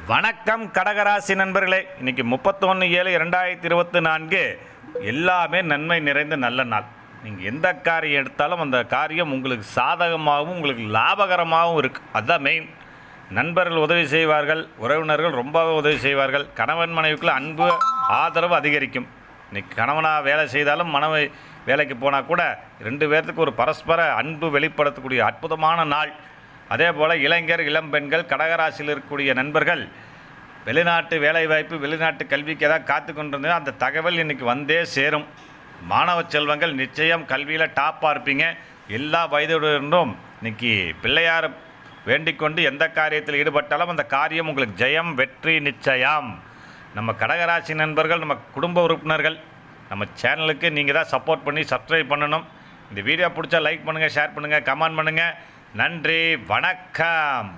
வணக்கம் கடகராசி நண்பர்களே. இன்றைக்கி 31/7/2024 எல்லாமே நன்மை நிறைந்த நல்ல நாள். நீங்கள் எந்த காரியம் எடுத்தாலும் அந்த காரியம் உங்களுக்கு சாதகமாகவும் உங்களுக்கு லாபகரமாகவும் இருக்குது. அதுதான் மெயின். நண்பர்கள் உதவி செய்வார்கள், உறவினர்கள் ரொம்பவே உதவி செய்வார்கள். கணவன் மனைவிக்குள்ள அன்பு ஆதரவு அதிகரிக்கும். இன்றைக்கி கணவனாக வேலை செய்தாலும் மனைவி வேலைக்கு போனால் கூட 2 பேர்த்துக்கு ஒரு பரஸ்பர அன்பு வெளிப்படுத்தக்கூடிய அற்புதமான நாள். அதே போல் இளைஞர் இளம்பெண்கள் கடகராசியில் இருக்கக்கூடிய நண்பர்கள் வெளிநாட்டு வேலைவாய்ப்பு வெளிநாட்டு கல்விக்கு ஏதாவது காத்து கொண்டிருந்தா அந்த தகவல் இன்றைக்கி வந்தே சேரும். மாணவ செல்வங்கள் நிச்சயம் கல்வியில் டாப்பாக இருப்பீங்க. எல்லா வயதுடனும் இன்றைக்கி பிள்ளையார் வேண்டிக் கொண்டு எந்த காரியத்தில் ஈடுபட்டாலும் அந்த காரியம் உங்களுக்கு ஜெயம் வெற்றி நிச்சயம். நம்ம கடகராசி நண்பர்கள், நம்ம குடும்ப உறுப்பினர்கள், நம்ம சேனலுக்கு நீங்கள் தான் சப்போர்ட் பண்ணி சப்ஸ்கிரைப் பண்ணணும். இந்த வீடியோ பிடிச்சா லைக் பண்ணுங்கள், ஷேர் பண்ணுங்கள், கமெண்ட் பண்ணுங்கள். நன்றி, வணக்கம்.